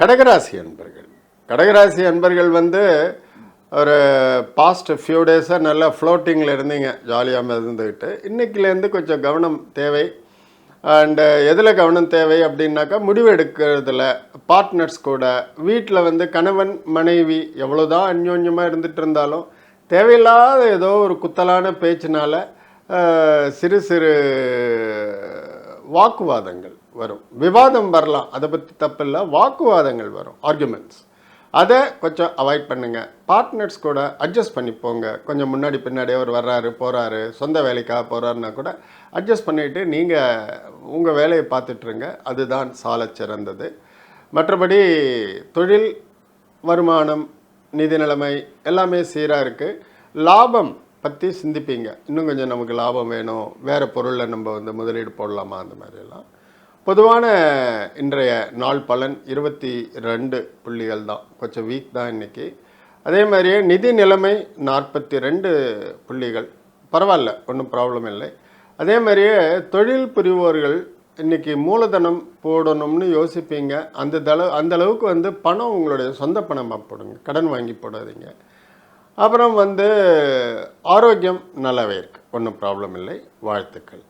கடகராசி அன்பர்கள். கடகராசி அன்பர்கள் வந்து ஒரு பாஸ்ட் ஃபியூ டேஸாக நல்லா ஃப்ளோட்டிங்கில் இருந்தீங்க, ஜாலியாக இருந்துக்கிட்டு. இன்றைக்கிலேருந்து கொஞ்சம் கவனம் தேவை. அண்டு எதில் கவனம் தேவை அப்படின்னாக்கா, முடிவு எடுக்கிறதுல பார்ட்னர்ஸ் கூட, வீட்டில் வந்து கணவன் மனைவி எவ்வளோதான் அந்யோன்யமாக இருந்துகிட்டு இருந்தாலும் தேவையில்லாத ஏதோ ஒரு குத்தலான பேச்சினால சிறு சிறு வாக்குவாதங்கள் வரும். விவாதம் வரலாம், அதை பற்றி தப்பில்லை. வாக்குவாதங்கள் வரும், ஆர்குமெண்ட்ஸ். அதை கொஞ்சம் அவாய்ட் பண்ணுங்கள். பார்ட்னர்ஸ் கூட அட்ஜஸ்ட் பண்ணி போங்க. கொஞ்சம் முன்னாடி பின்னாடி அவர் வர்றாரு போகிறாரு, சொந்த வேலைக்காக போகிறாருன்னா கூட அட்ஜஸ்ட் பண்ணிவிட்டு நீங்கள் உங்கள் வேலையை பார்த்துட்ருங்க. அதுதான் சால சிறந்தது. மற்றபடி தொழில், வருமானம், நிதி நிலைமை எல்லாமே சீராக இருக்குது. லாபம் பற்றி சிந்திப்பீங்க. இன்னும் கொஞ்சம் நமக்கு லாபம் வேணும், வேறு பொருளில் நம்ம வந்து முதலீடு போடலாமா, அந்த மாதிரியெல்லாம். பொதுவான இன்றைய நாள் பலன் 22 புள்ளிகள் தான், கொஞ்சம் வீக் தான் இன்றைக்கி. அதே மாதிரியே நிதி நிலைமை 42 புள்ளிகள், பரவாயில்ல, ஒன்றும் ப்ராப்ளம் இல்லை. அதே மாதிரியே தொழில் புரிவோர்கள் இன்றைக்கி மூலதனம் போடணும்னு யோசிப்பீங்க. அந்த அளவுக்கு வந்து பணம் உங்களுடைய சொந்த பணமாக போடுங்க, கடன் வாங்கி போடாதீங்க. அப்புறம் வந்து ஆரோக்கியம் நல்லாவே இருக்குது, ஒன்றும் ப்ராப்ளம் இல்லை. வாழ்த்துக்கள்.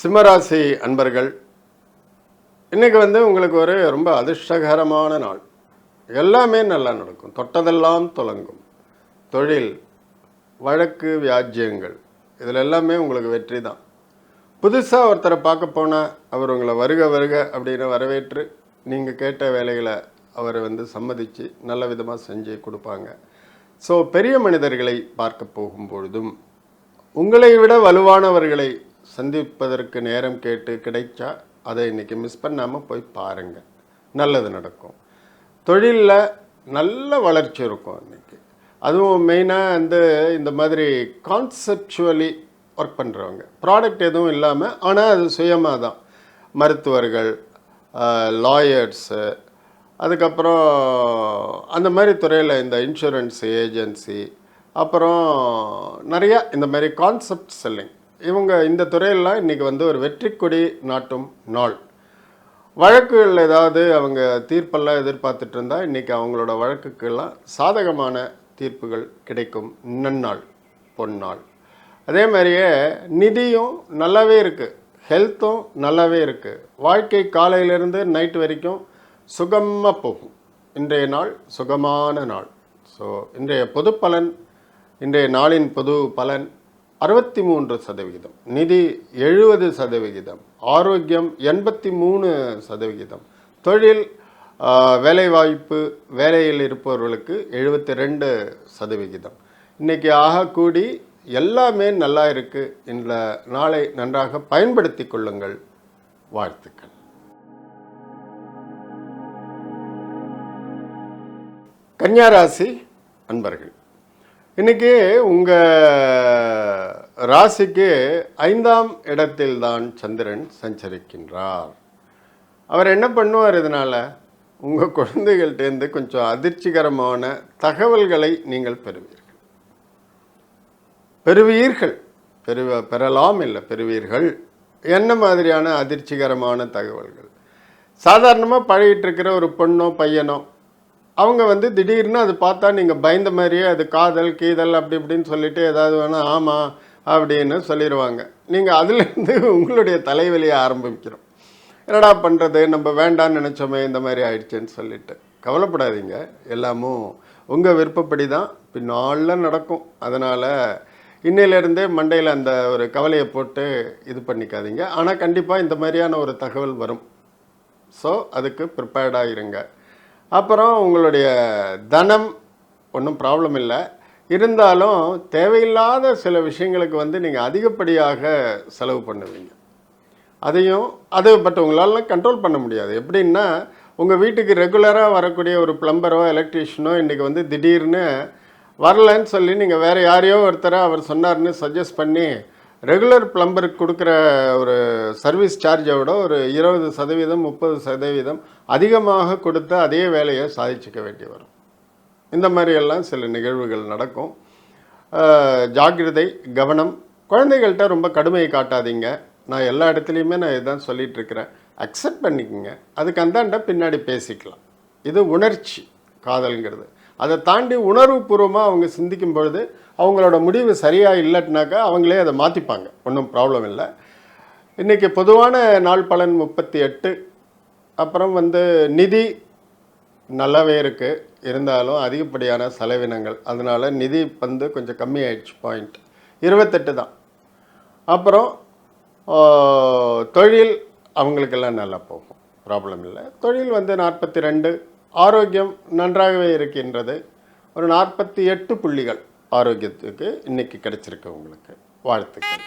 சிம்மராசி அன்பர்கள், இன்றைக்கி வந்து உங்களுக்கு ஒரு ரொம்ப அதிர்ஷ்டகரமான நாள். எல்லாமே நல்லா நடக்கும், தொட்டதெல்லாம் தொடங்கும். தொழில், வழக்கு, வியாஜ்யங்கள், இதில் எல்லாமே உங்களுக்கு வெற்றி தான். புதுசாக ஒருத்தரை பார்க்க போனால் அவர் உங்களை வருக வருக அப்படின்னு வரவேற்று நீங்கள் கேட்ட வேலைகளை அவர் வந்து சம்மதித்து நல்ல விதமாக செஞ்சு கொடுப்பாங்க. ஸோ பெரிய மனிதர்களை பார்க்க போகும்பொழுதும் உங்களை விட வலுவானவர்களை சந்திப்பதற்கு நேரம் கேட்டு கிடைச்சா அதை இன்றைக்கி மிஸ் பண்ணாமல் போய் பாருங்கள், நல்லது நடக்கும். தொழிலில் நல்ல வளர்ச்சி இருக்கும் இன்றைக்கி. அதுவும் மெயினாக வந்து இந்த மாதிரி கான்செப்சுவலி ஒர்க் பண்ணுறவங்க, ப்ராடக்ட் எதுவும் இல்லாமல் ஆனால் அது சுயமாக தான், மருத்துவர்கள், லாயர்ஸு, அதுக்கப்புறம் அந்த மாதிரி துறையில் இந்த இன்சூரன்ஸ் ஏஜென்சி, அப்புறம் நிறையா இந்த மாதிரி கான்செப்ட் செல்லிங், இவங்க இந்த துறையெல்லாம் இன்றைக்கி வந்து ஒரு வெற்றி கொடி நாட்டும் நாள். வழக்குகள் ஏதாவது அவங்க தீர்ப்பெல்லாம் எதிர்பார்த்துட்டு இருந்தால் இன்றைக்கி அவங்களோட வழக்குக்கெல்லாம் சாதகமான தீர்ப்புகள் கிடைக்கும். நன்னாள், பொன்னாள். அதே மாதிரியே நிதியும் நல்லாவே இருக்குது, ஹெல்த்தும் நல்லாவே இருக்குது. வாழ்க்கை காலையிலேருந்து நைட் வரைக்கும் சுகமாக போகும். இன்றைய நாள் சுகமான நாள். ஸோ இன்றைய பொது பலன், இன்றைய நாளின் பொது பலன் 63%, நிதி 70%, ஆரோக்கியம் 83%, தொழில், வேலைவாய்ப்பு, வேலையில் இருப்பவர்களுக்கு 72%. இன்றைக்கி ஆகக்கூடி எல்லாமே நல்லா இருக்குது. இந்த நாளை நன்றாக பயன்படுத்தி கொள்ளுங்கள். வாழ்த்துக்கள். கன்னியாராசி அன்பர்கள், இன்றைக்கி உங்கள் ராசிக்கு 5ஆம் இடத்தில்தான் சந்திரன் சஞ்சரிக்கின்றார். அவர் என்ன பண்ணுவார், இதனால் உங்கள் குழந்தைகள்டேருந்து கொஞ்சம் அதிர்ச்சிகரமான தகவல்களை நீங்கள் பெறுவீர்கள். பெறலாம் இல்லை, பெறுவீர்கள். என்ன மாதிரியான அதிர்ச்சிகரமான தகவல்கள்? சாதாரணமாக பழகிட்டு இருக்கிற ஒரு பொண்ணோ பையனோ அவங்க வந்து திடீர்னு அது பார்த்தா நீங்கள் பயந்த மாதிரியே அது காதல் கீதல் அப்படி இப்படின்னு சொல்லிட்டு ஏதாவது வேணால் ஆமாம் அப்படின்னு சொல்லிடுவாங்க. நீங்கள் அதுலேருந்து உங்களுடைய தலைவலியை ஆரம்பிக்கிறோம். என்னடா பண்ணுறது, நம்ம வேண்டான்னு நினச்சோமே, இந்த மாதிரி ஆயிடுச்சுன்னு சொல்லிட்டு கவலைப்படாதீங்க. எல்லாமும் உங்கள் விருப்பப்படி தான் பின்னால் நடக்கும். அதனால் இன்னையிலேருந்தே மண்டையில் அந்த ஒரு கவலையை போட்டு இது பண்ணிக்காதீங்க. ஆனால் கண்டிப்பாக இந்த மாதிரியான ஒரு தகவல் வரும். ஸோ அதுக்கு ப்ரிப்பேர்டாக இருங்க. அப்புறம் உங்களுடைய தனம் ஒன்றும் ப்ராப்ளம் இல்லை. இருந்தாலும் தேவையில்லாத சில விஷயங்களுக்கு வந்து நீங்கள் அதிகப்படியாக செலவு பண்ணுவீங்க. பட் உங்களால் கண்ட்ரோல் பண்ண முடியாது. எப்படின்னா, உங்கள் வீட்டுக்கு ரெகுலராக வரக்கூடிய ஒரு பிளம்பரோ எலக்ட்ரீஷியனோ இன்றைக்கி வந்து திடீர்னு வரலன்னு சொல்லி நீங்கள் வேறு யாரையோ ஒருத்தரை அவர் சொன்னார்னு சஜஸ்ட் பண்ணி ரெகுலர் பிளம்பருக்கு கொடுக்குற ஒரு சர்வீஸ் சார்ஜை விட ஒரு 20%, 30% அதிகமாக கொடுத்து அதே வேலையை சாதிச்சுக்க வேண்டி வரும். இந்த மாதிரியெல்லாம் சில நிகழ்வுகள் நடக்கும். ஜாக்கிரதை, கவனம். குழந்தைகள்கிட்ட ரொம்ப கடுமையை காட்டாதீங்க. நான் எல்லா இடத்துலையுமே நான் இதுதான் சொல்லிட்டு இருக்கிறேன். அக்செப்ட் பண்ணிக்கோங்க. அதுக்கு அந்தாண்ட பின்னாடி பேசிக்கலாம். இது உணர்ச்சி காதல்ங்கிறது. அதை தாண்டி உணர்வுபூர்வமாக அவங்க சிந்திக்கும் பொழுது அவங்களோட முடிவு சரியாக இல்லைனாக்கா அவங்களே அதை மாற்றிப்பாங்க. ஒன்றும் ப்ராப்ளம் இல்லை. இன்றைக்கி பொதுவான நாள் பலன் 38. அப்புறம் நிதி நல்லாவே இருக்குது, இருந்தாலும் அதிகப்படியான செலவினங்கள், அதனால் நிதி கொஞ்சம் கம்மியாயிடுச்சு. பாயிண்ட் 28 தான். அப்புறம் தொழில் அவங்களுக்கெல்லாம் நல்லா போகும், ப்ராப்ளம் இல்லை. தொழில் 42. ஆரோக்கியம் நன்றாகவே இருக்கின்றது. ஒரு 48 புள்ளிகள் ஆரோக்கியத்துக்கு இன்றைக்கி கிடைச்சிருக்கு உங்களுக்கு. வாழ்த்துக்கள்.